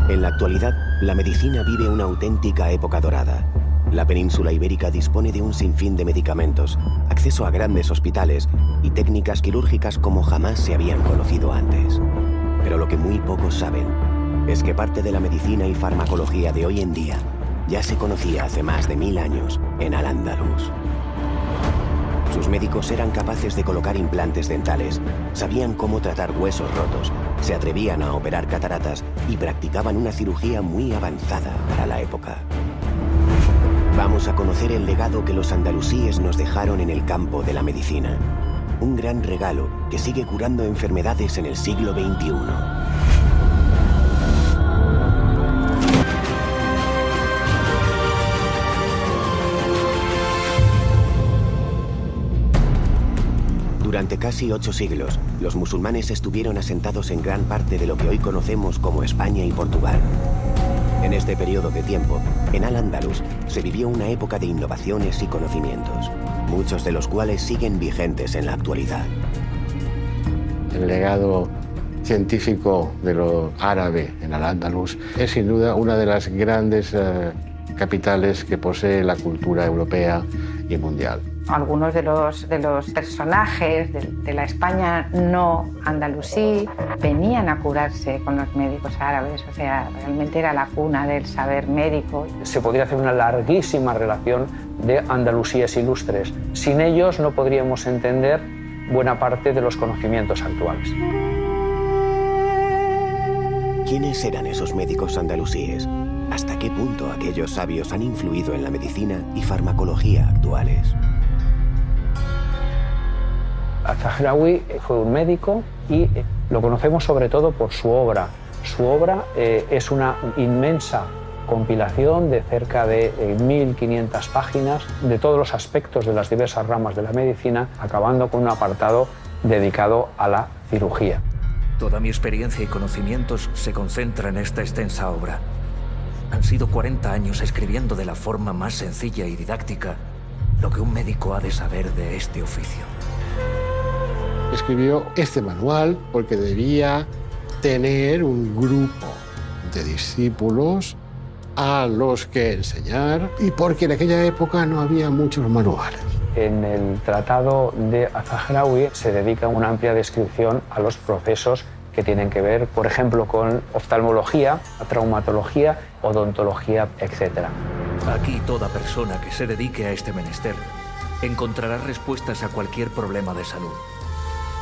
En la actualidad, la medicina vive una auténtica época dorada. La península ibérica dispone de un sinfín de medicamentos, acceso a grandes hospitales y técnicas quirúrgicas como jamás se habían conocido antes. Pero lo que muy pocos saben es que parte de la medicina y farmacología de hoy en día ya se conocía hace más de 1000 años en Al-Ándalus. Sus médicos eran capaces de colocar implantes dentales, sabían cómo tratar huesos rotos, se atrevían a operar cataratas y practicaban una cirugía muy avanzada para la época. Vamos a conocer el legado que los andalusíes nos dejaron en el campo de la medicina. Un gran regalo que sigue curando enfermedades en el siglo XXI. Durante casi 8 siglos, los musulmanes estuvieron asentados en gran parte de lo que hoy conocemos como España y Portugal. En este periodo de tiempo, en Al-Ándalus se vivió una época de innovaciones y conocimientos, muchos de los cuales siguen vigentes en la actualidad. El legado científico de lo árabe en Al-Ándalus es sin duda una de las grandes capitales que posee la cultura europea y mundial. Algunos de los personajes de la España no andalusí venían a curarse con los médicos árabes, o sea, realmente era la cuna del saber médico. Se podría hacer una larguísima relación de andalusíes ilustres. Sin ellos no podríamos entender buena parte de los conocimientos actuales. ¿Quiénes eran esos médicos andalusíes? ¿Hasta qué punto aquellos sabios han influido en la medicina y farmacología actuales? Al-Zahrawi fue un médico y lo conocemos sobre todo por su obra. Su obra es una inmensa compilación de cerca de 1500 páginas de todos los aspectos de las diversas ramas de la medicina, acabando con un apartado dedicado a la cirugía. Toda mi experiencia y conocimientos se concentran en esta extensa obra. Han sido 40 años escribiendo de la forma más sencilla y didáctica lo que un médico ha de saber de este oficio. Escribió este manual porque debía tener un grupo de discípulos a los que enseñar y porque en aquella época no había muchos manuales. En el tratado de Al-Zahrawi se dedica una amplia descripción a los procesos que tienen que ver, por ejemplo, con oftalmología, traumatología, odontología, etc. Aquí toda persona que se dedique a este menester encontrará respuestas a cualquier problema de salud.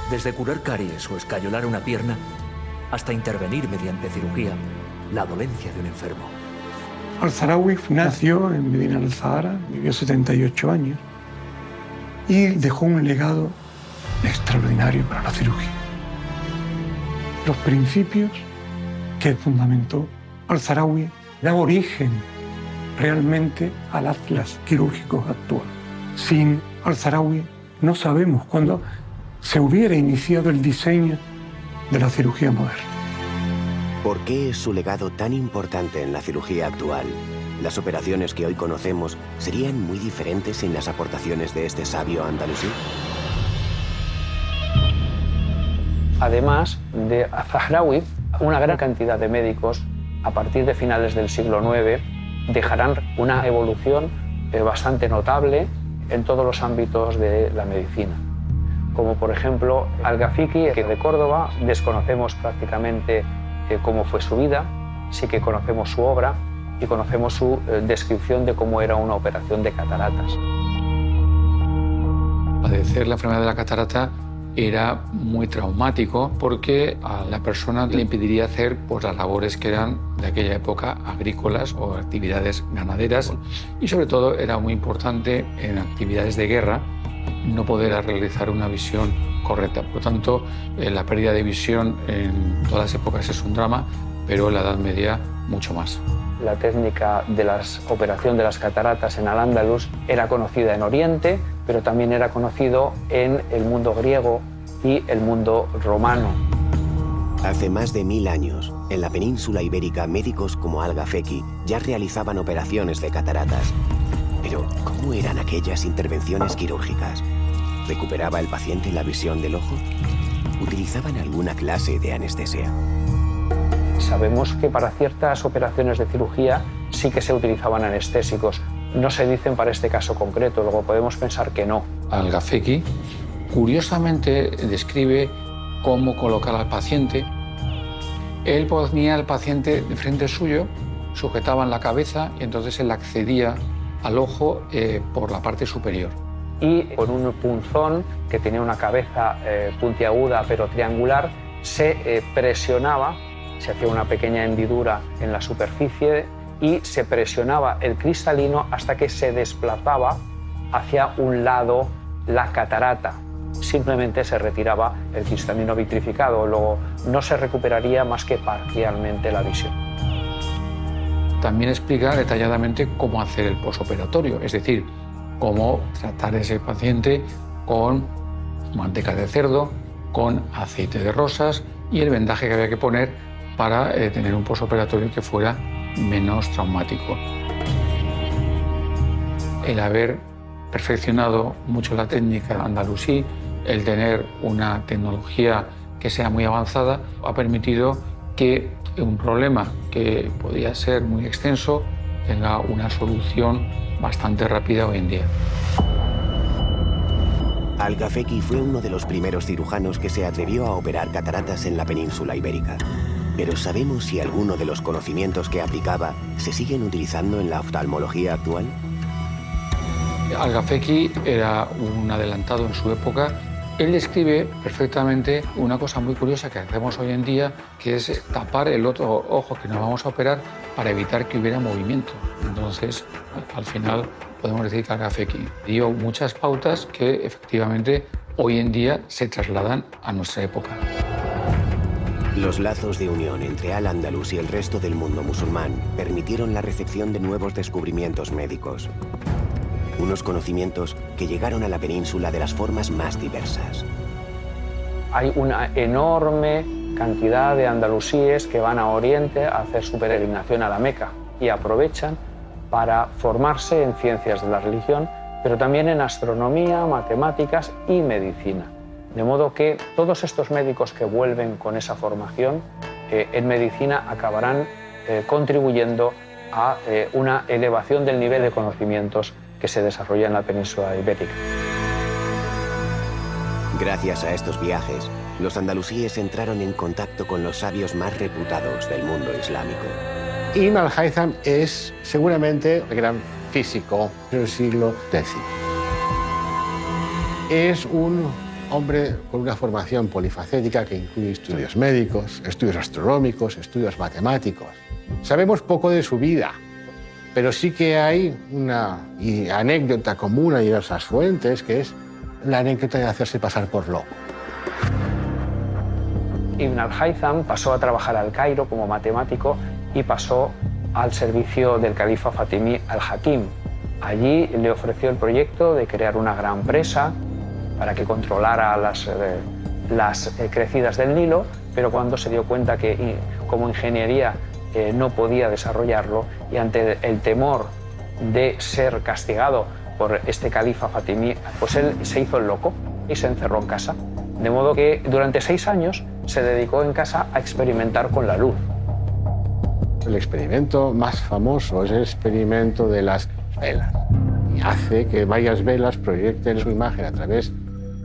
Desde curar caries o escayolar una pierna, hasta intervenir mediante cirugía la dolencia de un enfermo. Al-Zahrawi nació en Medina del Zahara, vivió 78 años y dejó un legado extraordinario para la cirugía. Los principios que fundamentó Al-Zahrawi dan origen realmente al atlas quirúrgico actual. Sin Al-Zahrawi no sabemos cuándo se hubiera iniciado el diseño de la cirugía moderna. ¿Por qué es su legado tan importante en la cirugía actual? ¿Las operaciones que hoy conocemos serían muy diferentes sin las aportaciones de este sabio andalusí? Además de Al-Zahrawi, una gran cantidad de médicos, a partir de finales del siglo IX, dejarán una evolución bastante notable en todos los ámbitos de la medicina. Como por ejemplo Al-Ghafiqi, que de Córdoba desconocemos prácticamente cómo fue su vida, sí que conocemos su obra y conocemos su descripción de cómo era una operación de cataratas. Padecer la enfermedad de la catarata era muy traumático porque a la persona le impediría hacer las labores que eran de aquella época agrícolas o actividades ganaderas y sobre todo era muy importante en actividades de guerra no poder realizar una visión correcta. Por lo tanto, la pérdida de visión en todas las épocas es un drama, pero en la Edad Media mucho más. La técnica de la operación de las cataratas en Al-Ándalus era conocida en Oriente, pero también era conocido en el mundo griego y el mundo romano. Hace más de 1000 años, en la península ibérica, médicos como Al-Ghafiqi ya realizaban operaciones de cataratas. Pero, ¿cómo eran aquellas intervenciones quirúrgicas? ¿Recuperaba el paciente la visión del ojo? ¿Utilizaban alguna clase de anestesia? Se sabemos que para ciertas operaciones de cirugía sí que se utilizaban anestésicos. No se dicen para este caso concreto, luego podemos pensar que no. Al-Gafeki curiosamente describe cómo colocar al paciente. Él ponía al paciente de frente suyo, sujetaban la cabeza y entonces él accedía al ojo por la parte superior. Y con un punzón que tenía una cabeza puntiaguda pero triangular, se presionaba, se hacía una pequeña hendidura en la superficie y se presionaba el cristalino hasta que se desplazaba hacia un lado la catarata. Simplemente se retiraba el cristalino vitrificado, luego no se recuperaría más que parcialmente la visión. También explica detalladamente cómo hacer el posoperatorio, es decir, cómo tratar a ese paciente con manteca de cerdo, con aceite de rosas y el vendaje que había que poner para tener un posoperatorio que fuera menos traumático. El haber perfeccionado mucho la técnica andalusí, el tener una tecnología que sea muy avanzada, ha permitido que un problema que podía ser muy extenso tenga una solución bastante rápida hoy en día. Al-Gafeki fue uno de los primeros cirujanos que se atrevió a operar cataratas en la península ibérica. Pero ¿sabemos si alguno de los conocimientos que aplicaba se siguen utilizando en la oftalmología actual? Al-Gafeki era un adelantado en su época. Él describe perfectamente una cosa muy curiosa que hacemos hoy en día, que es tapar el otro ojo que nos vamos a operar para evitar que hubiera movimiento. Entonces, al final, podemos decir que Al-Gafeki dio muchas pautas que efectivamente hoy en día se trasladan a nuestra época. Los lazos de unión entre Al-Ándalus y el resto del mundo musulmán permitieron la recepción de nuevos descubrimientos médicos. Unos conocimientos que llegaron a la península de las formas más diversas. Hay una enorme cantidad de andalusíes que van a Oriente a hacer su peregrinación a la Meca y aprovechan para formarse en ciencias de la religión, pero también en astronomía, matemáticas y medicina. De modo que todos estos médicos que vuelven con esa formación en medicina acabarán contribuyendo a una elevación del nivel de conocimientos que se desarrolla en la península ibérica. Gracias a estos viajes, los andalusíes entraron en contacto con los sabios más reputados del mundo islámico. Ibn al-Haytham es seguramente el gran físico del siglo X. Es un hombre con una formación polifacética que incluye estudios médicos, estudios astronómicos, estudios matemáticos. Sabemos poco de su vida, pero sí que hay una anécdota común a diversas fuentes, que es la anécdota de hacerse pasar por loco. Ibn al-Haytham pasó a trabajar al Cairo como matemático y pasó al servicio del califa fatimí al-Hakim. Allí le ofreció el proyecto de crear una gran presa para que controlara las crecidas del Nilo, pero cuando se dio cuenta que como ingeniería no podía desarrollarlo y ante el temor de ser castigado por este califa fatimí, pues él se hizo el loco y se encerró en casa. De modo que durante 6 años se dedicó en casa a experimentar con la luz. El experimento más famoso es el experimento de las velas. Y hace que varias velas proyecten su imagen a través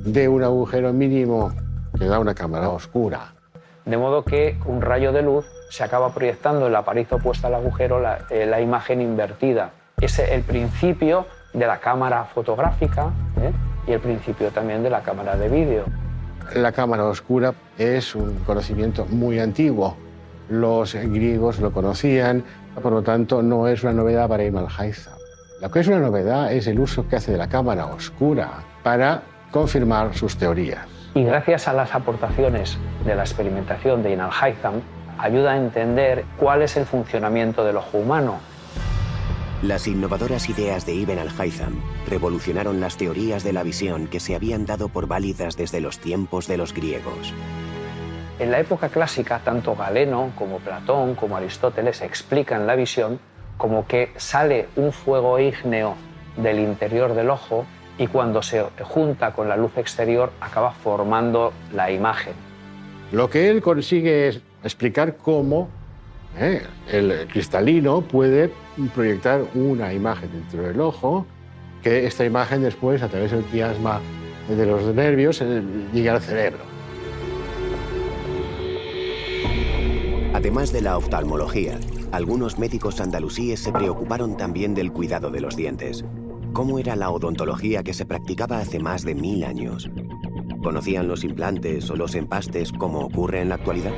de un agujero mínimo que da una cámara oscura. De modo que un rayo de luz se acaba proyectando en la pared opuesta al agujero la imagen invertida. Es el principio de la cámara fotográfica y el principio también de la cámara de vídeo. La cámara oscura es un conocimiento muy antiguo. Los griegos lo conocían, por lo tanto no es una novedad para Ibn al-Haytham. Lo que es una novedad es el uso que hace de la cámara oscura para confirmar sus teorías. Y gracias a las aportaciones de la experimentación de Ibn al-Haytham, ayuda a entender cuál es el funcionamiento del ojo humano. Las innovadoras ideas de Ibn al-Haytham revolucionaron las teorías de la visión que se habían dado por válidas desde los tiempos de los griegos. En la época clásica, tanto Galeno como Platón como Aristóteles explican la visión como que sale un fuego ígneo del interior del ojo y cuando se junta con la luz exterior acaba formando la imagen. Lo que él consigue es explicar cómo El cristalino puede proyectar una imagen dentro del ojo, que esta imagen después, a través del quiasma de los nervios, llega al cerebro. Además de la oftalmología, algunos médicos andalusíes se preocuparon también del cuidado de los dientes. ¿Cómo era la odontología que se practicaba hace más de 1000 años? ¿Conocían los implantes o los empastes como ocurre en la actualidad?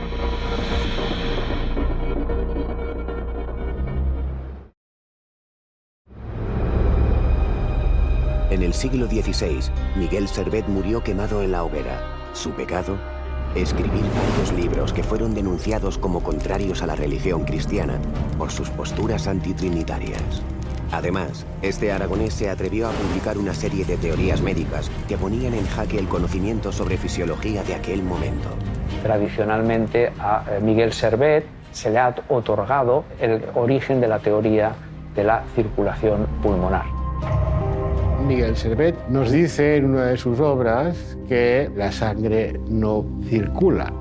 En el siglo XVI, Miguel Servet murió quemado en la hoguera. Su pecado: escribir varios libros que fueron denunciados como contrarios a la religión cristiana por sus posturas antitrinitarias. Además, este aragonés se atrevió a publicar una serie de teorías médicas que ponían en jaque el conocimiento sobre fisiología de aquel momento. Tradicionalmente a Miguel Servet se le ha otorgado el origen de la teoría de la circulación pulmonar. Miguel Servet nos dice en una de sus obras que la sangre no circula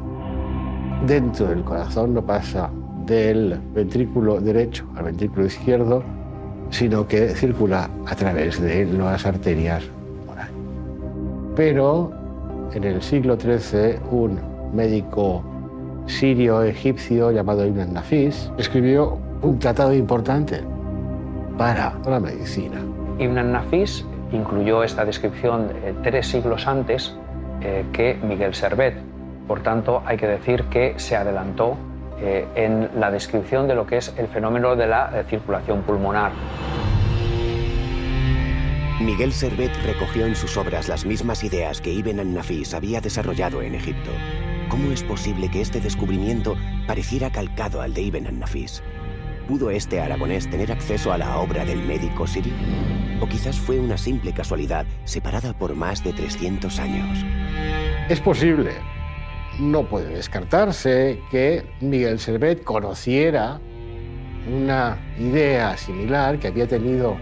dentro del corazón, no pasa del ventrículo derecho al ventrículo izquierdo, sino que circula a través de las arterias pulmonares. Pero en el siglo XIII, un médico sirio-egipcio llamado Ibn an-Nafis escribió un tratado importante para la medicina. Ibn an-Nafis incluyó esta descripción 3 siglos antes que Miguel Servet. Por tanto, hay que decir que se adelantó en la descripción de lo que es el fenómeno de la circulación pulmonar. Miguel Servet recogió en sus obras las mismas ideas que Ibn an-Nafis había desarrollado en Egipto. ¿Cómo es posible que este descubrimiento pareciera calcado al de Ibn an-Nafis? ¿Pudo este aragonés tener acceso a la obra del médico sirio? ¿O quizás fue una simple casualidad separada por más de 300 años? Es posible. No puede descartarse que Miguel Servet conociera una idea similar que había tenido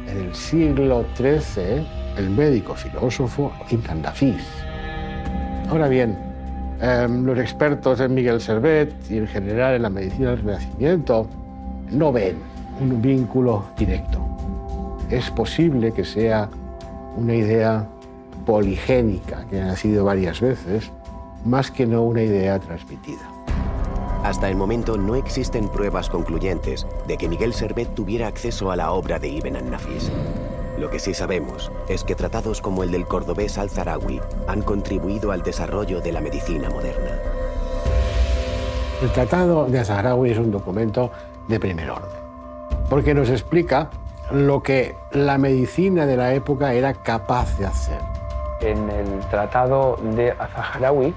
en el siglo XIII el médico filósofo Ibn an-Nafis. Ahora bien, los expertos en Miguel Servet y en general en la medicina del Renacimiento no ven un vínculo directo. Es posible que sea una idea poligénica, que ha nacido varias veces, más que no una idea transmitida. Hasta el momento no existen pruebas concluyentes de que Miguel Servet tuviera acceso a la obra de Ibn an-Nafis. Lo que sí sabemos es que tratados como el del cordobés Al-Zarawi han contribuido al desarrollo de la medicina moderna. El Tratado de Al-Zarawi es un documento de primer orden, porque nos explica lo que la medicina de la época era capaz de hacer. En el Tratado de Al-Zarawi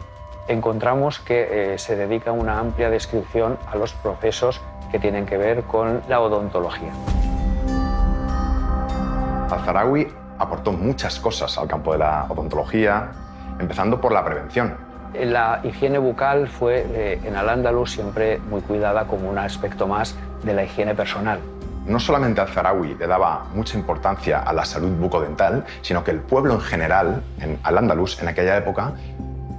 encontramos que se dedica una amplia descripción a los procesos que tienen que ver con la odontología. Al-Zarawi aportó muchas cosas al campo de la odontología, empezando por la prevención. La higiene bucal fue en Al-Ándalus siempre muy cuidada como un aspecto más de la higiene personal. No solamente Al-Zarawi le daba mucha importancia a la salud bucodental, sino que el pueblo en general, en Al-Ándalus, en aquella época,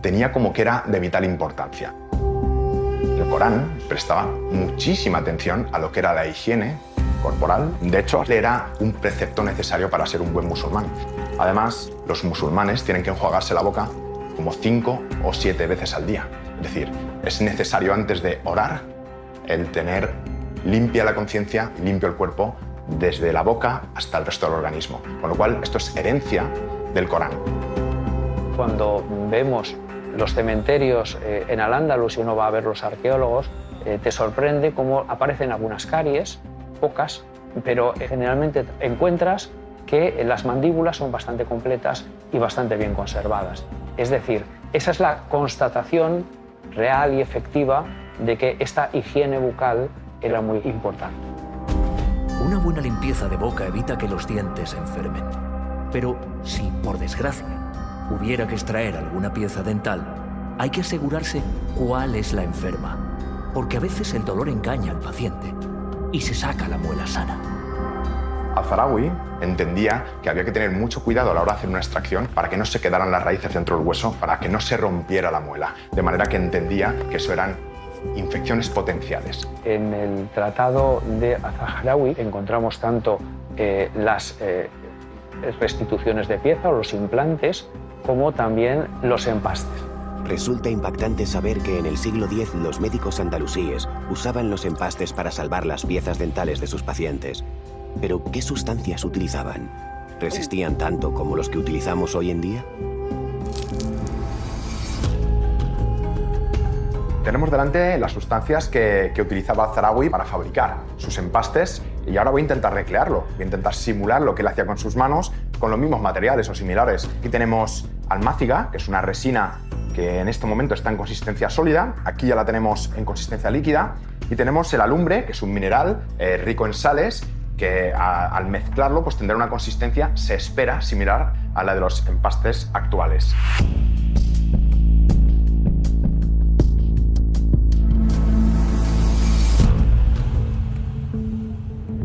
tenía como que era de vital importancia. El Corán prestaba muchísima atención a lo que era la higiene corporal. De hecho, era un precepto necesario para ser un buen musulmán. Además, los musulmanes tienen que enjuagarse la boca como 5 o 7 veces al día. Es decir, es necesario antes de orar el tener limpia la conciencia, limpio el cuerpo, desde la boca hasta el resto del organismo. Con lo cual, esto es herencia del Corán. Cuando vemos los cementerios en Al-Ándalus y uno va a ver los arqueólogos, te sorprende cómo aparecen algunas caries, pocas, pero generalmente encuentras que las mandíbulas son bastante completas y bastante bien conservadas. Es decir, esa es la constatación real y efectiva de que esta higiene bucal era muy importante. Una buena limpieza de boca evita que los dientes se enfermen. Pero si, por desgracia, hubiera que extraer alguna pieza dental, hay que asegurarse cuál es la enferma, porque a veces el dolor engaña al paciente y se saca la muela sana. Al-Zarawi entendía que había que tener mucho cuidado a la hora de hacer una extracción para que no se quedaran las raíces dentro del hueso, para que no se rompiera la muela. De manera que entendía que eso eran infecciones potenciales. En el tratado de Az-Zahrāwī encontramos tanto las restituciones de pieza o los implantes, como también los empastes. Resulta impactante saber que en el siglo X los médicos andalusíes usaban los empastes para salvar las piezas dentales de sus pacientes. Pero, ¿qué sustancias utilizaban? ¿Resistían tanto como los que utilizamos hoy en día? Tenemos delante las sustancias que utilizaba Az-Zahrāwī para fabricar sus empastes y ahora voy a intentar recrearlo, voy a intentar simular lo que él hacía con sus manos con los mismos materiales o similares. Aquí tenemos almáciga, que es una resina que en este momento está en consistencia sólida, aquí ya la tenemos en consistencia líquida, y tenemos el alumbre, que es un mineral rico en sales, que al mezclarlo pues tendrá una consistencia, se espera, similar a la de los empastes actuales.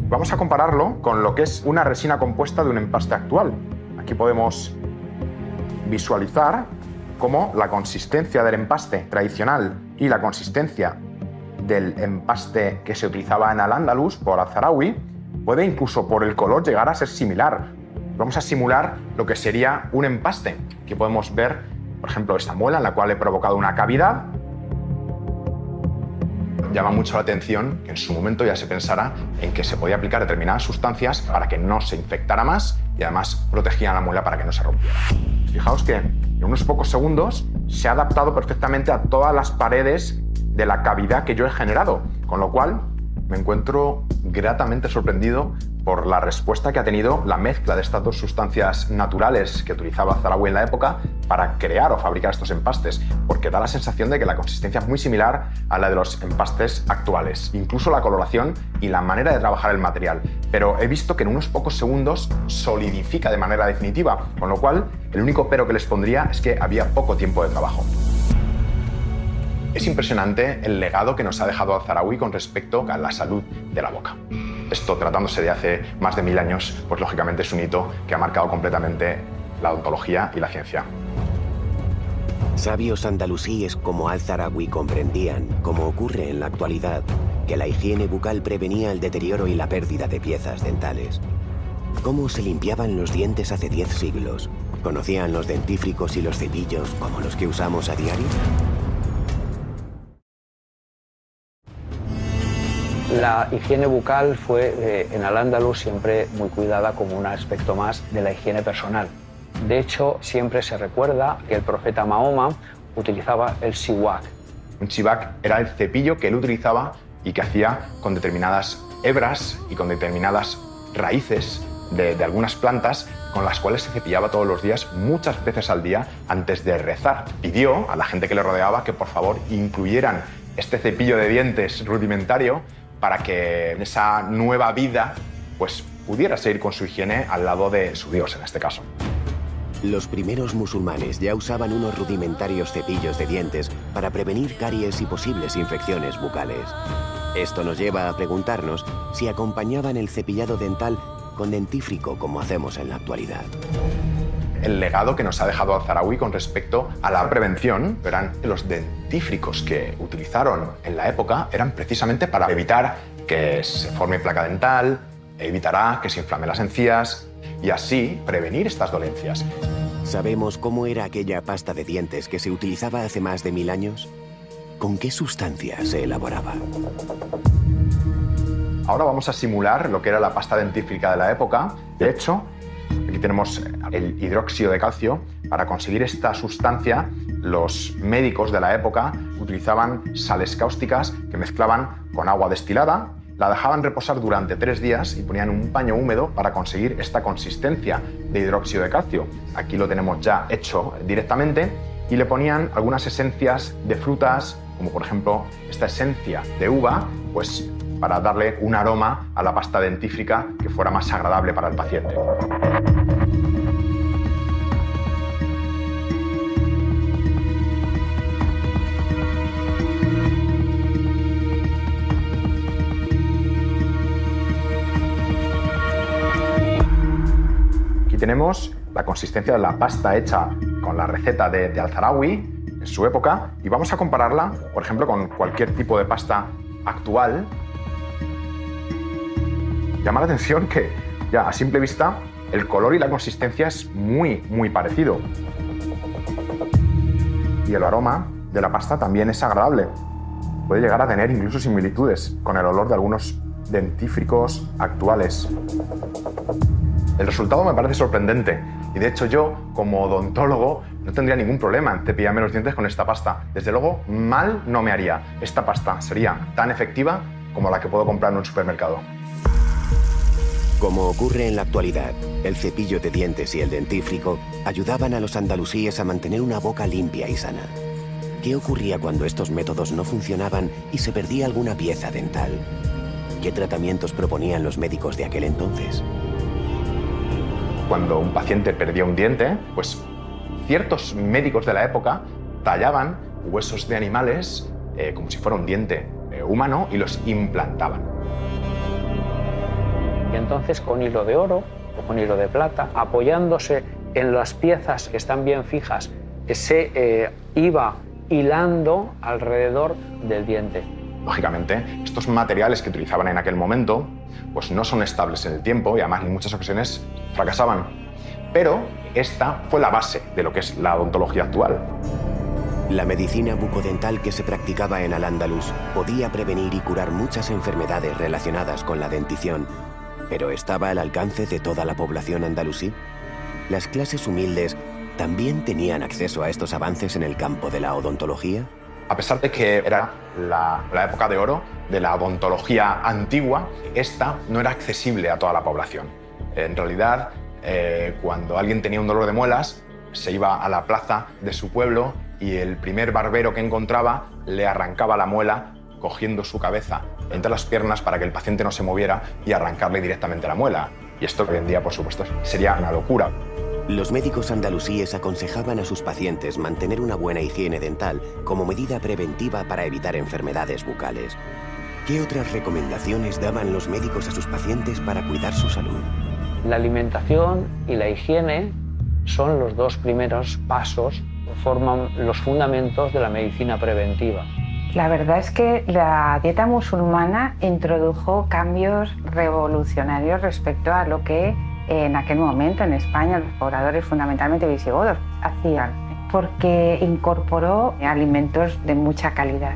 Vamos a compararlo con lo que es una resina compuesta de un empaste actual. Aquí podemos visualizar cómo la consistencia del empaste tradicional y la consistencia del empaste que se utilizaba en Al-Ándalus por Az-Zahrāwī puede incluso por el color llegar a ser similar. Vamos a simular lo que sería un empaste. Aquí podemos ver, por ejemplo, esta muela en la cual he provocado una cavidad. Llama mucho la atención que en su momento ya se pensara en que se podía aplicar determinadas sustancias para que no se infectara más y además protegían la muela para que no se rompiera. Fijaos que en unos pocos segundos se ha adaptado perfectamente a todas las paredes de la cavidad que yo he generado, con lo cual me encuentro gratamente sorprendido por la respuesta que ha tenido la mezcla de estas dos sustancias naturales que utilizaba Az-Zahrāwī en la época para crear o fabricar estos empastes, porque da la sensación de que la consistencia es muy similar a la de los empastes actuales, incluso la coloración y la manera de trabajar el material. Pero he visto que en unos pocos segundos solidifica de manera definitiva, con lo cual el único pero que les pondría es que había poco tiempo de trabajo. Es impresionante el legado que nos ha dejado Az-Zahrāwī con respecto a la salud de la boca. Esto, tratándose de hace más de 1000 años, pues lógicamente es un hito que ha marcado completamente la odontología y la ciencia. Sabios andalusíes como Al-Zahrāwī comprendían, como ocurre en la actualidad, que la higiene bucal prevenía el deterioro y la pérdida de piezas dentales. ¿Cómo se limpiaban los dientes hace 10 siglos? ¿Conocían los dentífricos y los cepillos como los que usamos a diario? La higiene bucal fue en Al-Ándalus siempre muy cuidada como un aspecto más de la higiene personal. De hecho, siempre se recuerda que el profeta Mahoma utilizaba el siwak. Un siwak era el cepillo que él utilizaba y que hacía con determinadas hebras y con determinadas raíces de algunas plantas con las cuales se cepillaba todos los días, muchas veces al día, antes de rezar. Pidió a la gente que le rodeaba que por favor incluyeran este cepillo de dientes rudimentario para que en esa nueva vida pues, pudiera seguir con su higiene al lado de su Dios, en este caso. Los primeros musulmanes ya usaban unos rudimentarios cepillos de dientes para prevenir caries y posibles infecciones bucales. Esto nos lleva a preguntarnos si acompañaban el cepillado dental con dentífrico como hacemos en la actualidad. El legado que nos ha dejado Az-Zahrāwī con respecto a la prevención, verán, los dentífricos que utilizaron en la época eran precisamente para evitar que se forme placa dental, evitará que se inflamen las encías y así prevenir estas dolencias. ¿Sabemos cómo era aquella pasta de dientes que se utilizaba hace más de 1000 años? ¿Con qué sustancia se elaboraba? Ahora vamos a simular lo que era la pasta dentífrica de la época. De hecho, aquí tenemos el hidróxido de calcio. Para conseguir esta sustancia, los médicos de la época utilizaban sales cáusticas que mezclaban con agua destilada, la dejaban reposar durante 3 días y ponían un paño húmedo para conseguir esta consistencia de hidróxido de calcio. Aquí lo tenemos ya hecho directamente y le ponían algunas esencias de frutas, como por ejemplo esta esencia de uva, pues para darle un aroma a la pasta dentífrica que fuera más agradable para el paciente. Aquí tenemos la consistencia de la pasta hecha con la receta de Al-Zahrāwī en su época y vamos a compararla, por ejemplo, con cualquier tipo de pasta actual. Llama la atención que ya a simple vista el color y la consistencia es muy parecido. Y el aroma de la pasta también es agradable. Puede llegar a tener incluso similitudes con el olor de algunos dentífricos actuales. El resultado me parece sorprendente y de hecho yo, como odontólogo, no tendría ningún problema en cepillarme los dientes con esta pasta. Desde luego, mal no me haría. Esta pasta sería tan efectiva como la que puedo comprar en un supermercado. Como ocurre en la actualidad, el cepillo de dientes y el dentífrico ayudaban a los andalusíes a mantener una boca limpia y sana. ¿Qué ocurría cuando estos métodos no funcionaban y se perdía alguna pieza dental? ¿Qué tratamientos proponían los médicos de aquel entonces? Cuando un paciente perdía un diente, pues ciertos médicos de la época tallaban huesos de animales como si fuera un diente humano y los implantaban. Y entonces con hilo de oro o con hilo de plata, apoyándose en las piezas que están bien fijas, se iba hilando alrededor del diente. Lógicamente, estos materiales que utilizaban en aquel momento pues no son estables en el tiempo y además en muchas ocasiones fracasaban. Pero esta fue la base de lo que es la odontología actual. La medicina bucodental que se practicaba en Al-Ándalus podía prevenir y curar muchas enfermedades relacionadas con la dentición, pero ¿estaba al alcance de toda la población andalusí? ¿Las clases humildes también tenían acceso a estos avances en el campo de la odontología? A pesar de que era la época de oro de la odontología antigua, esta no era accesible a toda la población. En realidad, cuando alguien tenía un dolor de muelas, se iba a la plaza de su pueblo y el primer barbero que encontraba le arrancaba la muela cogiendo su cabeza entre las piernas para que el paciente no se moviera y arrancarle directamente la muela. Y esto hoy en día, por supuesto, sería una locura. Los médicos andalusíes aconsejaban a sus pacientes mantener una buena higiene dental como medida preventiva para evitar enfermedades bucales. ¿Qué otras recomendaciones daban los médicos a sus pacientes para cuidar su salud? La alimentación y la higiene son los dos primeros pasos, forman los fundamentos de la medicina preventiva. La verdad es que la dieta musulmana introdujo cambios revolucionarios respecto a lo que en aquel momento en España los pobladores, fundamentalmente visigodos, hacían, porque incorporó alimentos de mucha calidad.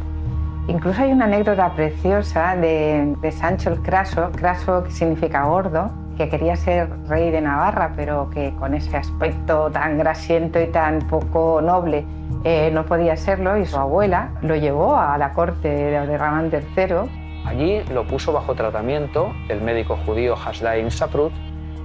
Incluso hay una anécdota preciosa de Sancho el Craso, Craso que significa gordo, que quería ser rey de Navarra, pero que con ese aspecto tan grasiento y tan poco noble no podía serlo, y su abuela lo llevó a la corte de Ramán III. Allí lo puso bajo tratamiento el médico judío Hasdain Saprut,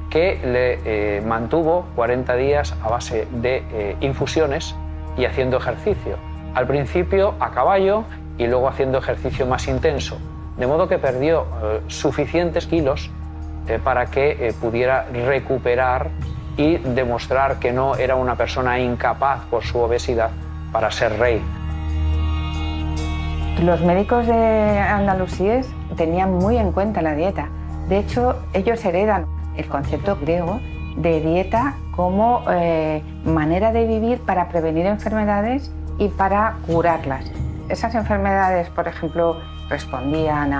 que le mantuvo 40 días a base de infusiones y haciendo ejercicio. Al principio a caballo y luego haciendo ejercicio más intenso, de modo que perdió suficientes kilos para que pudiera recuperar y demostrar que no era una persona incapaz por su obesidad para ser rey. Los médicos de andalusíes tenían muy en cuenta la dieta. De hecho, ellos heredan el concepto griego de dieta como manera de vivir para prevenir enfermedades y para curarlas. Esas enfermedades, por ejemplo, respondían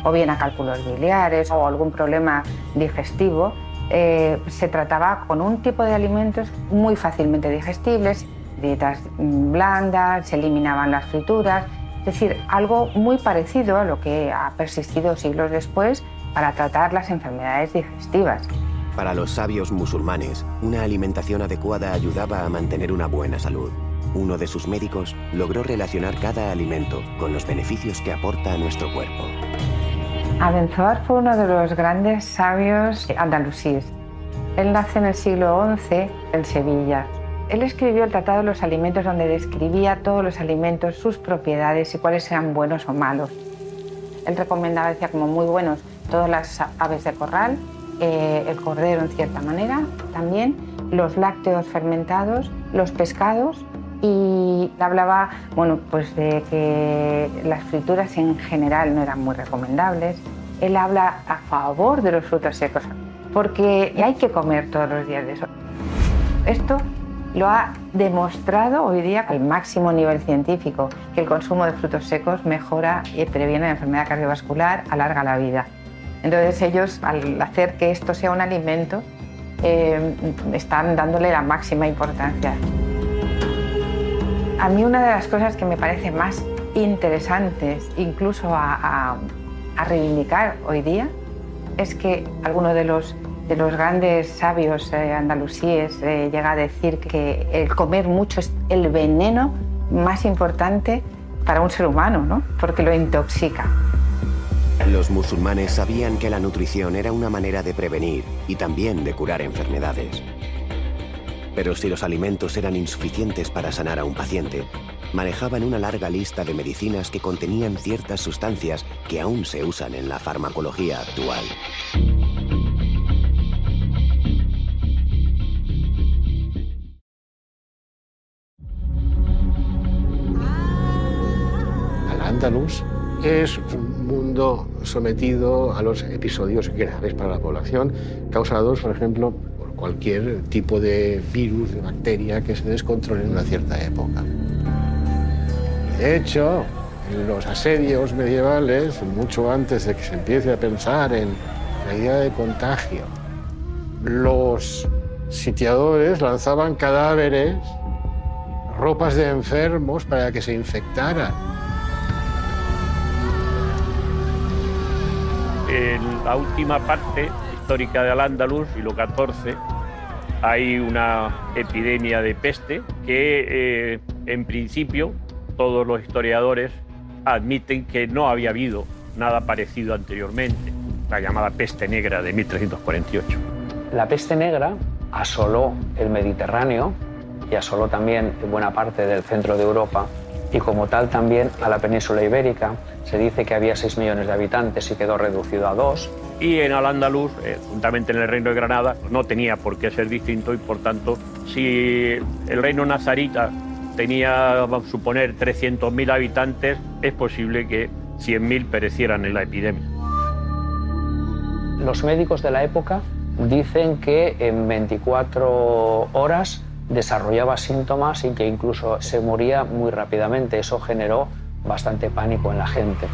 o bien a cálculos biliares o algún problema digestivo. Se trataba con un tipo de alimentos muy fácilmente digestibles, dietas blandas, se eliminaban las frituras, es decir, algo muy parecido a lo que ha persistido siglos después para tratar las enfermedades digestivas. Para los sabios musulmanes, una alimentación adecuada ayudaba a mantener una buena salud. Uno de sus médicos logró relacionar cada alimento con los beneficios que aporta a nuestro cuerpo. Abenzoar fue uno de los grandes sabios andalusíes. Él nace en el siglo XI en Sevilla. Él escribió el Tratado de los Alimentos, donde describía todos los alimentos, sus propiedades y cuáles eran buenos o malos. Él recomendaba, decía, como muy buenos todas las aves de corral, el cordero en cierta manera, también los lácteos fermentados, los pescados, y hablaba, bueno, pues de que las frituras en general no eran muy recomendables. Él habla a favor de los frutos secos, porque hay que comer todos los días de eso. Esto lo ha demostrado hoy día al máximo nivel científico, que el consumo de frutos secos mejora y previene la enfermedad cardiovascular, alarga la vida. Entonces ellos, al hacer que esto sea un alimento, están dándole la máxima importancia. A mí una de las cosas que me parece más interesantes, incluso a reivindicar hoy día, es que alguno de los grandes sabios andalusíes llega a decir que el comer mucho es el veneno más importante para un ser humano, ¿no? Porque lo intoxica. Los musulmanes sabían que la nutrición era una manera de prevenir y también de curar enfermedades. Pero si los alimentos eran insuficientes para sanar a un paciente, manejaban una larga lista de medicinas que contenían ciertas sustancias que aún se usan en la farmacología actual. Al-Ándalus es un mundo sometido a los episodios graves para la población, causados, por ejemplo, por cualquier tipo de virus, de bacteria que se descontrole en una cierta época. De hecho, en los asedios medievales, mucho antes de que se empiece a pensar en la idea de contagio, los sitiadores lanzaban cadáveres, ropas de enfermos para que se infectaran. En la última parte histórica de Al-Ándalus, siglo XIV, hay una epidemia de peste que, en principio, todos los historiadores admiten que no había habido nada parecido anteriormente, la llamada peste negra de 1348. La peste negra asoló el Mediterráneo y asoló también buena parte del centro de Europa, y como tal también a la península ibérica. Se dice que había 6 millones de habitantes y quedó reducido a 2. Y en Al-Ándalus, juntamente en el Reino de Granada, no tenía por qué ser distinto, y por tanto, si el reino nazarita tenía, vamos a suponer, 300.000 habitantes, es posible que 100.000 perecieran en la epidemia. Los médicos de la época dicen que en 24 horas desarrollaba síntomas y que incluso se moría muy rápidamente. Eso generó bastante pánico en la gente.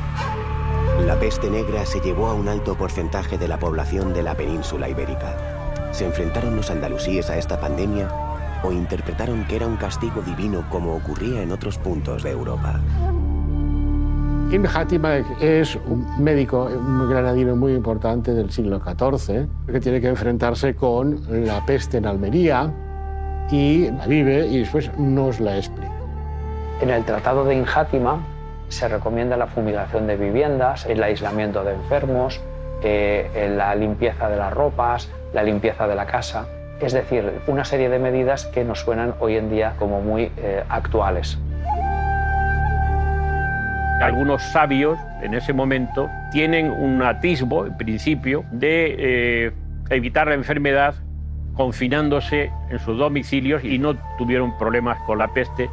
La peste negra se llevó a un alto porcentaje de la población de la península ibérica. ¿Se enfrentaron los andalusíes a esta pandemia o interpretaron que era un castigo divino como ocurría en otros puntos de Europa? Ibn Hátima es un médico, un granadino muy importante del siglo XIV, que tiene que enfrentarse con la peste en Almería, y la vive y después nos la explica. En el Tratado de Ibn Hátima se recomienda la fumigación de viviendas, el aislamiento de enfermos, la limpieza de las ropas, la limpieza de la casa. Es decir, una serie de medidas que nos suenan hoy en día como muy actuales. Algunos sabios en ese momento tienen un atisbo, en principio, de evitar la enfermedad confinándose en sus domicilios, y no tuvieron problemas con la peste,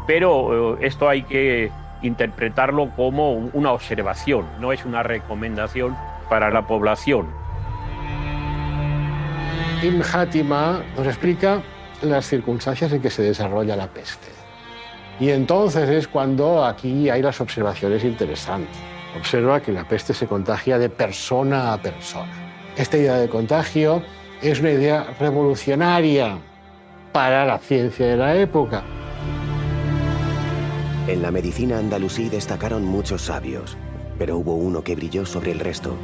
pero esto hay que interpretarlo como una observación, no es una recomendación para la población. Ibn Hátima nos explica las circunstancias en que se desarrolla la peste. Y entonces es cuando aquí hay las observaciones interesantes. Observa que la peste se contagia de persona a persona. Esta idea de contagio es una idea revolucionaria para la ciencia de la época. En la medicina andalusí destacaron muchos sabios, pero hubo uno que brilló sobre el resto.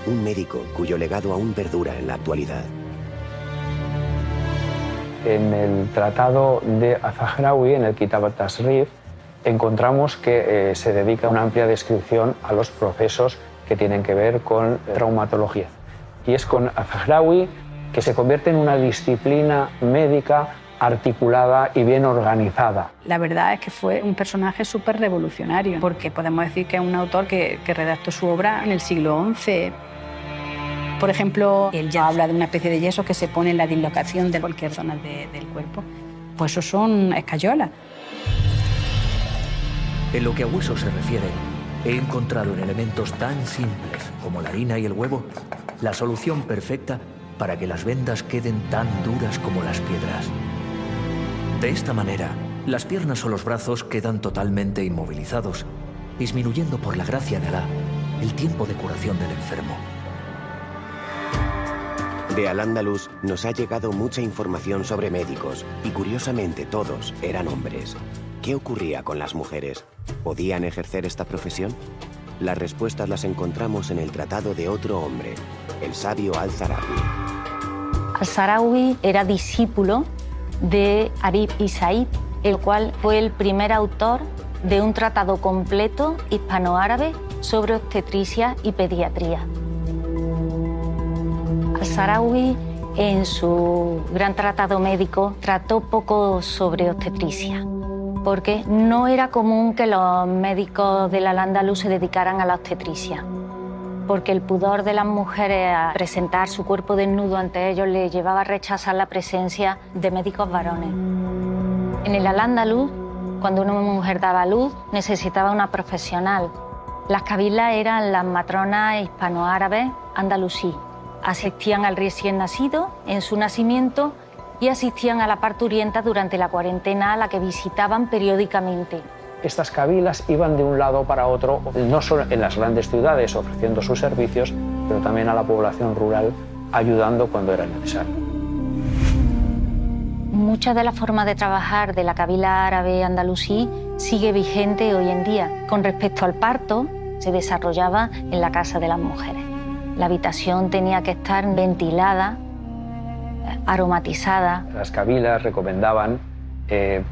Un médico cuyo legado aún perdura en la actualidad. En el tratado de Az-Zahrawi, en el Kitab al-Tasrif, encontramos que se dedica una amplia descripción a los procesos que tienen que ver con traumatología. Y es con Az-Zahrawi que se convierte en una disciplina médica articulada y bien organizada. La verdad es que fue un personaje súper revolucionario, porque podemos decir que es un autor que redactó su obra en el siglo XI. Por ejemplo, él ya habla de una especie de yeso que se pone en la dislocación de cualquier zona del cuerpo. Pues eso son escayolas. En lo que a huesos se refiere, he encontrado en elementos tan simples como la harina y el huevo la solución perfecta para que las vendas queden tan duras como las piedras. De esta manera, las piernas o los brazos quedan totalmente inmovilizados, disminuyendo por la gracia de Alá el tiempo de curación del enfermo. De Al-Ándalus nos ha llegado mucha información sobre médicos y curiosamente todos eran hombres. ¿Qué ocurría con las mujeres? ¿Podían ejercer esta profesión? Las respuestas las encontramos en el tratado de otro hombre, el sabio Al-Zahrawi. Al-Zahrawi era discípulo de Arif y Said, el cual fue el primer autor de un tratado completo hispanoárabe sobre obstetricia y pediatría. Al-Zahrawi, en su gran tratado médico, trató poco sobre obstetricia, porque no era común que los médicos del Al-Ándalus se dedicaran a la obstetricia, porque el pudor de las mujeres a presentar su cuerpo desnudo ante ellos les llevaba a rechazar la presencia de médicos varones. En el Al-Ándalus, cuando una mujer daba a luz, necesitaba una profesional. Las cabilas eran las matronas hispanoárabes andalusí. Asistían al recién nacido en su nacimiento y asistían a la parturienta durante la cuarentena, a la que visitaban periódicamente. Estas cabilas iban de un lado para otro, no solo en las grandes ciudades ofreciendo sus servicios, pero también a la población rural, ayudando cuando era necesario. Mucha de la forma de trabajar de la cabila árabe andalusí sigue vigente hoy en día. Con respecto al parto, se desarrollaba en la casa de las mujeres. La habitación tenía que estar ventilada, aromatizada. Las cabilas recomendaban que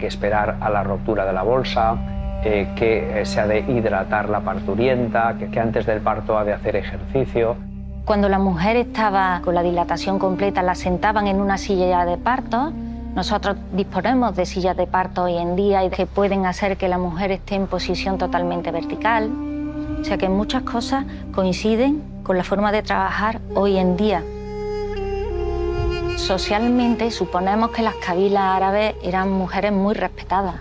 esperar a la ruptura de la bolsa, que se ha de hidratar la parturienta, que antes del parto ha de hacer ejercicio. Cuando la mujer estaba con la dilatación completa, la sentaban en una silla de parto. Nosotros disponemos de sillas de parto hoy en día y que pueden hacer que la mujer esté en posición totalmente vertical. O sea que muchas cosas coinciden con la forma de trabajar hoy en día. Socialmente suponemos que las cabilas árabes eran mujeres muy respetadas,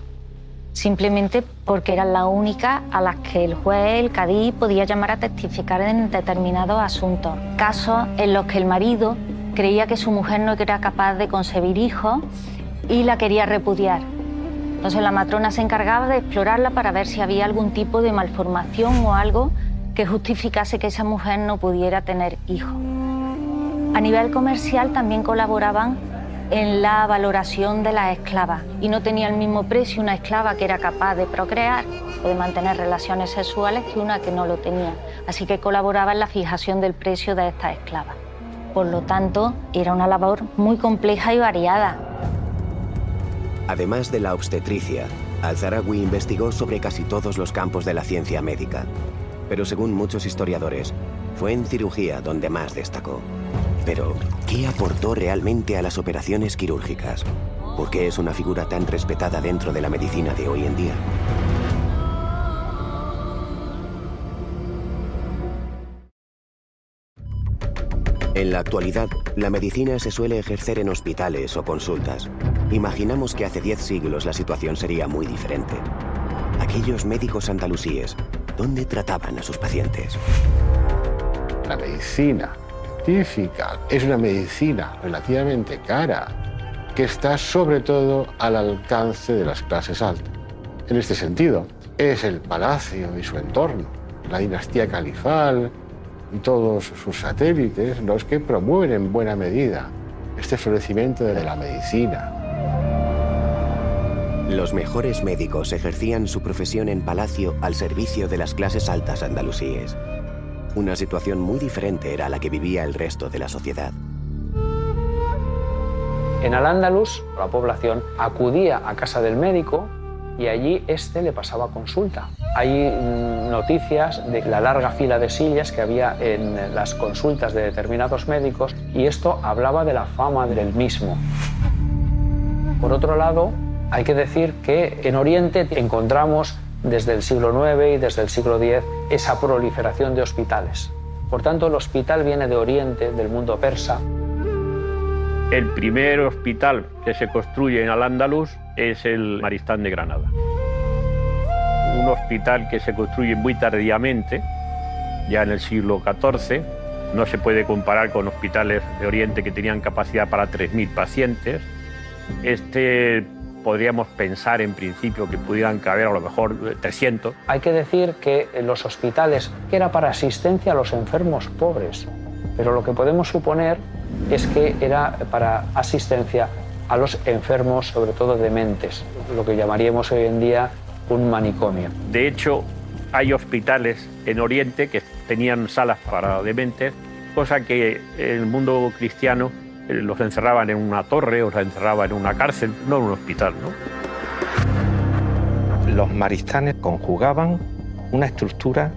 simplemente porque eran las únicas a las que el juez, el cadí, podía llamar a testificar en determinados asuntos. Casos en los que el marido creía que su mujer no era capaz de concebir hijos y la quería repudiar. Entonces la matrona se encargaba de explorarla para ver si había algún tipo de malformación o algo que justificase que esa mujer no pudiera tener hijos. A nivel comercial también colaboraban en la valoración de las esclavas y no tenía el mismo precio una esclava que era capaz de procrear o de mantener relaciones sexuales que una que no lo tenía. Así que colaboraba en la fijación del precio de estas esclavas. Por lo tanto, era una labor muy compleja y variada. Además de la obstetricia, Al-Zahrawi investigó sobre casi todos los campos de la ciencia médica. Pero según muchos historiadores, fue en cirugía donde más destacó. Pero, ¿qué aportó realmente a las operaciones quirúrgicas? ¿Por qué es una figura tan respetada dentro de la medicina de hoy en día? En la actualidad, la medicina se suele ejercer en hospitales o consultas. Imaginamos que hace 10 siglos la situación sería muy diferente. Aquellos médicos andalusíes, ¿dónde trataban a sus pacientes? La medicina científica es una medicina relativamente cara, que está sobre todo al alcance de las clases altas. En este sentido, es el palacio y su entorno, la dinastía califal y todos sus satélites los que promueven en buena medida este florecimiento de la medicina. Los mejores médicos ejercían su profesión en palacio al servicio de las clases altas andalusíes. Una situación muy diferente era la que vivía el resto de la sociedad. En Al-Ándalus, la población acudía a casa del médico y allí éste le pasaba consulta. Hay noticias de la larga fila de sillas que había en las consultas de determinados médicos y esto hablaba de la fama del mismo. Por otro lado, hay que decir que en Oriente encontramos desde el siglo IX y desde el siglo X esa proliferación de hospitales. Por tanto, el hospital viene de Oriente, del mundo persa. El primer hospital que se construye en Al-Ándalus es el Maristán de Granada. Un hospital que se construye muy tardíamente, ya en el siglo XIV. No se puede comparar con hospitales de Oriente que tenían capacidad para 3.000 pacientes. Este podríamos pensar en principio que pudieran caber a lo mejor 300. Hay que decir que los hospitales que era para asistencia a los enfermos pobres, pero lo que podemos suponer es que era para asistencia a los enfermos, sobre todo dementes, lo que llamaríamos hoy en día un manicomio. De hecho, hay hospitales en Oriente que tenían salas para dementes, cosa que en el mundo cristiano los encerraban en una torre o los encerraban en una cárcel, no en un hospital, ¿no? Los maristanes conjugaban una estructura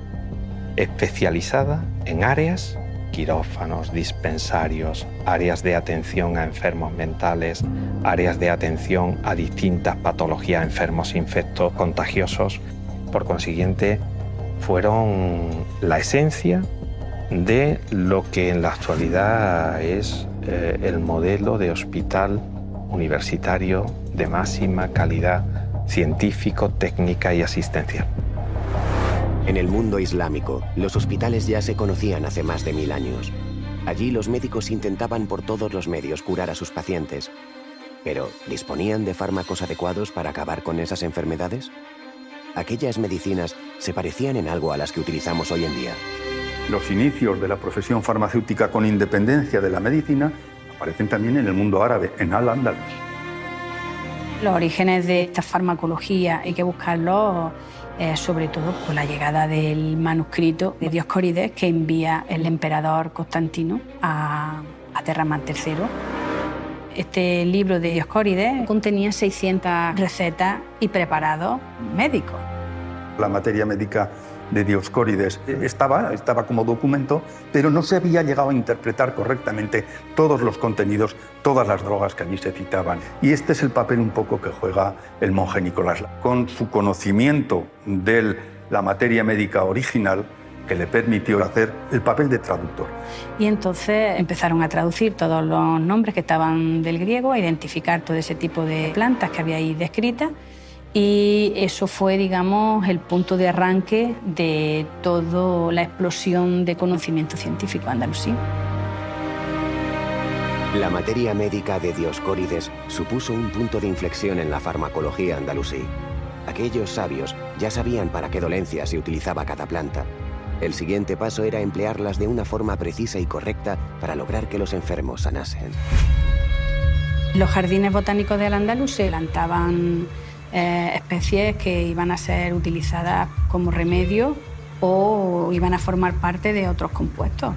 especializada en áreas, quirófanos, dispensarios, áreas de atención a enfermos mentales, áreas de atención a distintas patologías, enfermos infectos contagiosos. Por consiguiente, fueron la esencia de lo que en la actualidad es el modelo de hospital universitario de máxima calidad científico, técnica y asistencial. En el mundo islámico, los hospitales ya se conocían hace más de 1000 años. Allí los médicos intentaban por todos los medios curar a sus pacientes. Pero, ¿disponían de fármacos adecuados para acabar con esas enfermedades? Aquellas medicinas se parecían en algo a las que utilizamos hoy en día. Los inicios de la profesión farmacéutica con independencia de la medicina aparecen también en el mundo árabe, en Al-Ándalus. Los orígenes de esta farmacología hay que buscarlos sobre todo con la llegada del manuscrito de Dioscórides que envía el emperador Constantino a Terramán III. Este libro de Dioscórides contenía 600 recetas y preparados médicos. La materia médica de Dioscórides estaba como documento, pero no se había llegado a interpretar correctamente todos los contenidos, todas las drogas que allí se citaban. Y este es el papel un poco que juega el monje Nicolás, con su conocimiento de la materia médica original que le permitió hacer el papel de traductor. Y entonces empezaron a traducir todos los nombres que estaban del griego, a identificar todo ese tipo de plantas que había ahí descritas. Y eso fue, digamos, el punto de arranque de toda la explosión de conocimiento científico andalusí. La materia médica de Dioscórides supuso un punto de inflexión en la farmacología andalusí. Aquellos sabios ya sabían para qué dolencia se utilizaba cada planta. El siguiente paso era emplearlas de una forma precisa y correcta para lograr que los enfermos sanasen. Los jardines botánicos de Al-Ándalus se plantaban especies que iban a ser utilizadas como remedio o iban a formar parte de otros compuestos.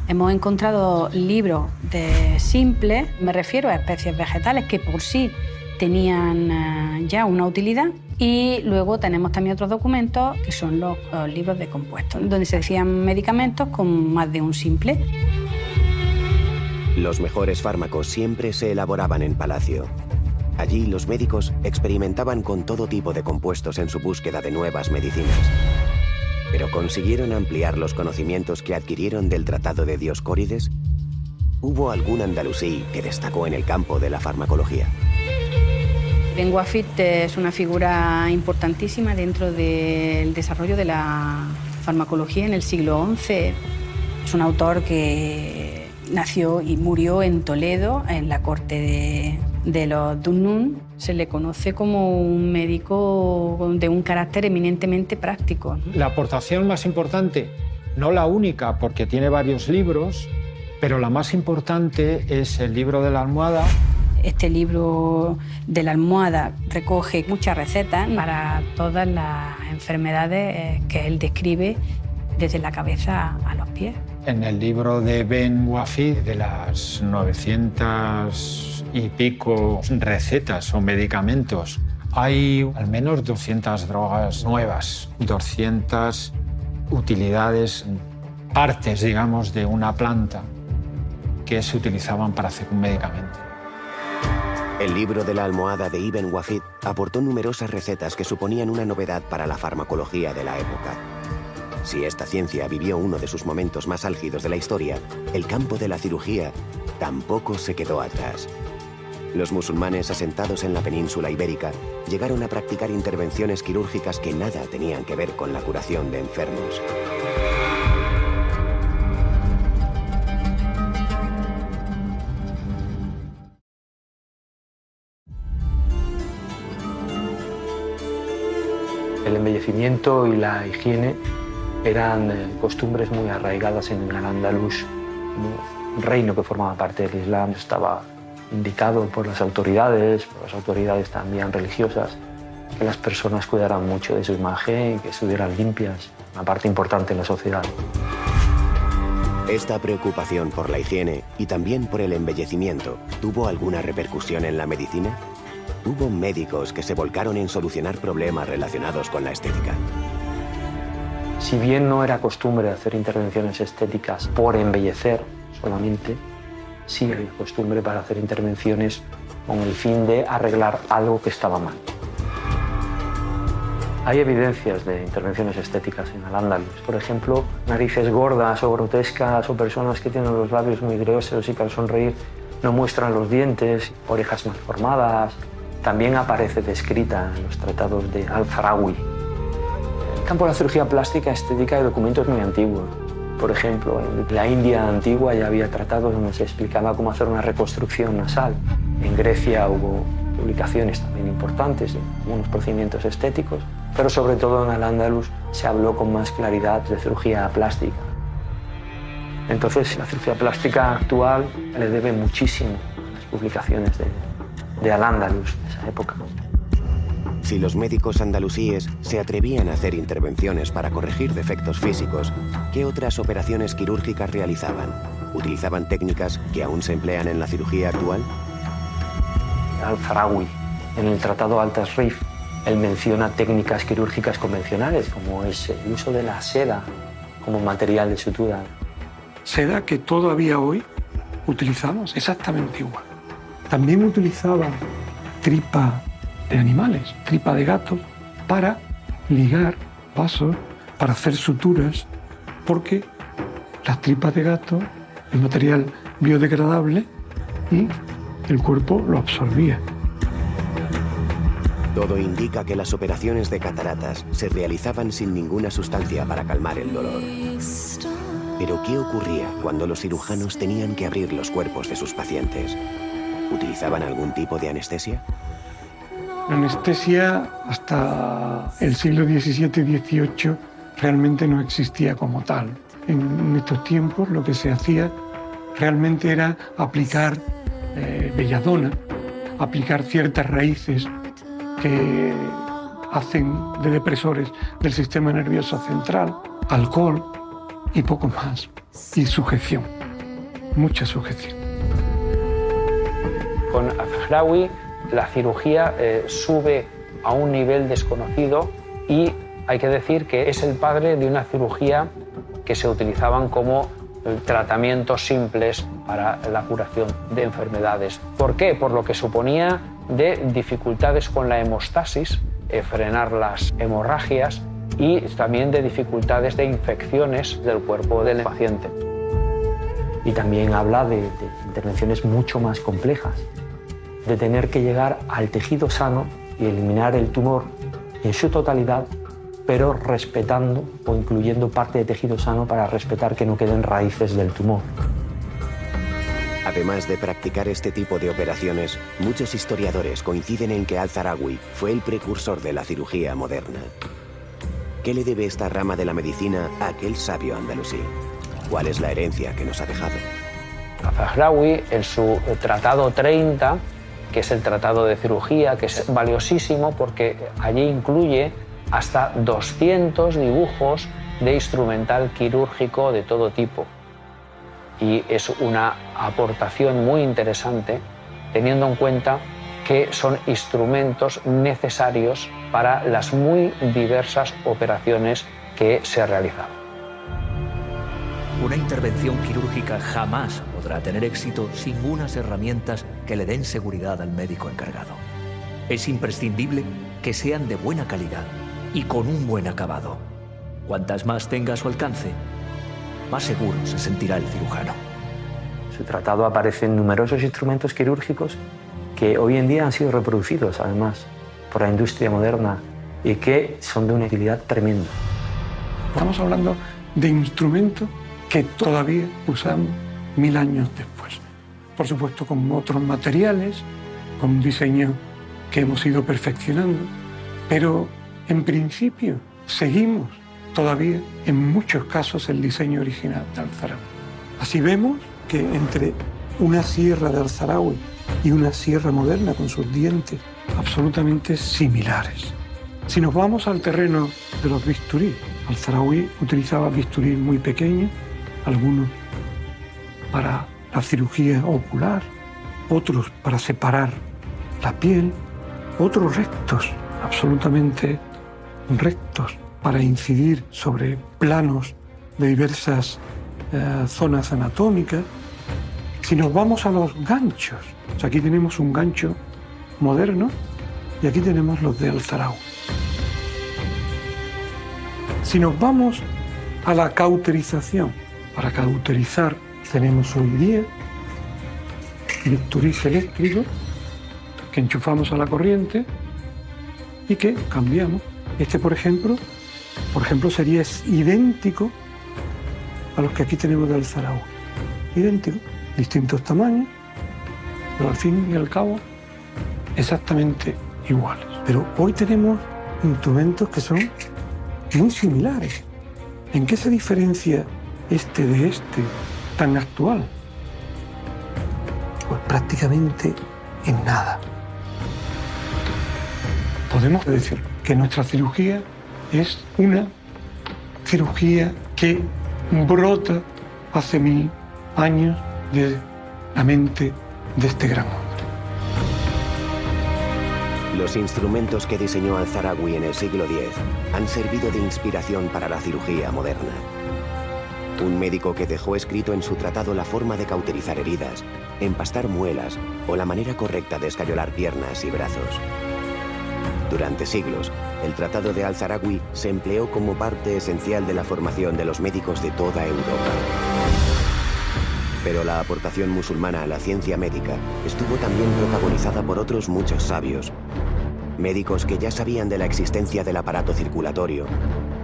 Hemos encontrado libros de simples, me refiero a especies vegetales que por sí tenían ya una utilidad, y luego tenemos también otros documentos que son los libros de compuestos, donde se decían medicamentos con más de un simple. Los mejores fármacos siempre se elaboraban en palacio. Allí los médicos experimentaban con todo tipo de compuestos en su búsqueda de nuevas medicinas. ¿Pero consiguieron ampliar los conocimientos que adquirieron del tratado de Dioscórides? ¿Hubo algún andalusí que destacó en el campo de la farmacología? Ibn Wafid es una figura importantísima dentro del desarrollo de la farmacología en el siglo XI. Es un autor que nació y murió en Toledo, en la corte de los Dunnún. Se le conoce como un médico de un carácter eminentemente práctico. La aportación más importante, no la única, porque tiene varios libros, pero la más importante es el libro de la almohada. Este libro de la almohada recoge muchas recetas para todas las enfermedades que él describe desde la cabeza a los pies. En el libro de Ibn Wafid, de las 900 y pico recetas o medicamentos, hay al menos 200 drogas nuevas, 200 utilidades, partes, digamos, de una planta que se utilizaban para hacer un medicamento. El libro de la almohada de Ibn Wafid aportó numerosas recetas que suponían una novedad para la farmacología de la época. Si esta ciencia vivió uno de sus momentos más álgidos de la historia, el campo de la cirugía tampoco se quedó atrás. Los musulmanes asentados en la península ibérica llegaron a practicar intervenciones quirúrgicas que nada tenían que ver con la curación de enfermos. embellecimiento y la higiene eran costumbres muy arraigadas en el Al-Ándalus. Un reino que formaba parte del Islam estaba indicado por las autoridades también religiosas, que las personas cuidaran mucho de su imagen y que estuvieran limpias, una parte importante en la sociedad. Esta preocupación por la higiene y también por el embellecimiento, ¿tuvo alguna repercusión en la medicina? Hubo médicos que se volcaron en solucionar problemas relacionados con la estética. Si bien no era costumbre hacer intervenciones estéticas por embellecer solamente, sí había costumbre para hacer intervenciones con el fin de arreglar algo que estaba mal. Hay evidencias de intervenciones estéticas en Al-Ándalus. Por ejemplo, narices gordas o grotescas o personas que tienen los labios muy gruesos y que al sonreír no muestran los dientes, orejas mal formadas. También aparece descrita en los tratados de Al-Farawi. En el campo de la cirugía plástica estética hay documentos muy antiguos. Por ejemplo, en la India antigua ya había tratados donde se explicaba cómo hacer una reconstrucción nasal. En Grecia hubo publicaciones también importantes de algunos procedimientos estéticos, pero sobre todo en Al-Ándalus se habló con más claridad de cirugía plástica. Entonces, la cirugía plástica actual le debe muchísimo a las publicaciones de Al-Ándalus de esa época. Si los médicos andalusíes se atrevían a hacer intervenciones para corregir defectos físicos, ¿qué otras operaciones quirúrgicas realizaban? ¿Utilizaban técnicas que aún se emplean en la cirugía actual? Al-Farawi, en el Tratado Al-Tasrif, él menciona técnicas quirúrgicas convencionales, como es el uso de la seda como material de sutura. Seda que todavía hoy utilizamos exactamente igual. También utilizaban tripa de animales, tripa de gatos, para ligar vasos, para hacer suturas, porque las tripas de gato es material biodegradable y el cuerpo lo absorbía. Todo indica que las operaciones de cataratas se realizaban sin ninguna sustancia para calmar el dolor. Pero ¿qué ocurría cuando los cirujanos tenían que abrir los cuerpos de sus pacientes? ¿Utilizaban algún tipo de anestesia? La anestesia hasta el siglo XVII y XVIII realmente no existía como tal. En estos tiempos lo que se hacía realmente era aplicar belladona, aplicar ciertas raíces que hacen de depresores del sistema nervioso central, alcohol y poco más. Y sujeción, mucha sujeción. Con Al-Farawi la cirugía sube a un nivel desconocido y hay que decir que es el padre de una cirugía que se utilizaban como tratamientos simples para la curación de enfermedades. ¿Por qué? Por lo que suponía de dificultades con la hemostasis, frenar las hemorragias y también de dificultades de infecciones del cuerpo del paciente. Y también habla de intervenciones mucho más complejas, de tener que llegar al tejido sano y eliminar el tumor en su totalidad, pero respetando o incluyendo parte de tejido sano para respetar que no queden raíces del tumor. Además de practicar este tipo de operaciones, muchos historiadores coinciden en que Al-Farawi fue el precursor de la cirugía moderna. ¿Qué le debe esta rama de la medicina a aquel sabio andalusí? ¿Cuál es la herencia que nos ha dejado? Al-Farawi, en su Tratado 30, que es el tratado de cirugía, que es valiosísimo porque allí incluye hasta 200 dibujos de instrumental quirúrgico de todo tipo. Y es una aportación muy interesante, teniendo en cuenta que son instrumentos necesarios para las muy diversas operaciones que se realizan. Una intervención quirúrgica jamás podrá tener éxito sin unas herramientas que le den seguridad al médico encargado. Es imprescindible que sean de buena calidad y con un buen acabado. Cuantas más tenga a su alcance, más seguro se sentirá el cirujano. En su tratado aparecen numerosos instrumentos quirúrgicos que hoy en día han sido reproducidos, además, por la industria moderna y que son de una utilidad tremenda. Estamos hablando de instrumentos que todavía usamos 1000 años después. Por supuesto, con otros materiales, con un diseño que hemos ido perfeccionando, pero En principio, seguimos todavía en muchos casos el diseño original de Al-Zarawi. Así vemos que entre una sierra de Al-Zarawi y una sierra moderna con sus dientes absolutamente similares. Si nos vamos al terreno de los bisturís, Al-Zarawi utilizaba bisturís muy pequeños, algunos para la cirugía ocular, otros para separar la piel, otros rectos, absolutamente rectos, para incidir sobre planos de diversas zonas anatómicas. Si nos vamos a los ganchos, aquí tenemos un gancho moderno y aquí tenemos los de Al-Zarawi. Si nos vamos a la cauterización, para cauterizar tenemos hoy día bisturís eléctricos que enchufamos a la corriente y que cambiamos. Este, por ejemplo, sería idéntico a los que aquí tenemos de Al-Zarawi. Idéntico, distintos tamaños, pero al fin y al cabo exactamente iguales. Pero hoy tenemos instrumentos que son muy similares. ¿En qué se diferencia este de este tan actual? Pues prácticamente en nada. Podemos decir que nuestra cirugía es una cirugía que brota hace 1000 años de la mente de este gran hombre. Los instrumentos que diseñó Al-Zarawi en el siglo X han servido de inspiración para la cirugía moderna. Un médico que dejó escrito en su tratado la forma de cauterizar heridas, empastar muelas o la manera correcta de escayolar piernas y brazos. Durante siglos, el tratado de Al-Zarawi se empleó como parte esencial de la formación de los médicos de toda Europa. Pero la aportación musulmana a la ciencia médica estuvo también protagonizada por otros muchos sabios, médicos que ya sabían de la existencia del aparato circulatorio,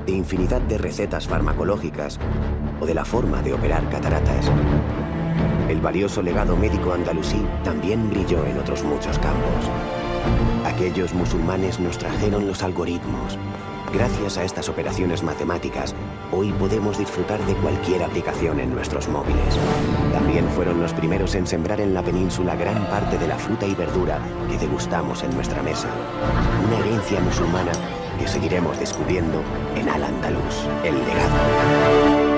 de infinidad de recetas farmacológicas o de la forma de operar cataratas. El valioso legado médico andalusí también brilló en otros muchos campos. Aquellos musulmanes nos trajeron los algoritmos. Gracias a estas operaciones matemáticas, hoy podemos disfrutar de cualquier aplicación en nuestros móviles. También fueron los primeros en sembrar en la península gran parte de la fruta y verdura que degustamos en nuestra mesa. Una herencia musulmana que seguiremos descubriendo en Al-Andalus, el legado.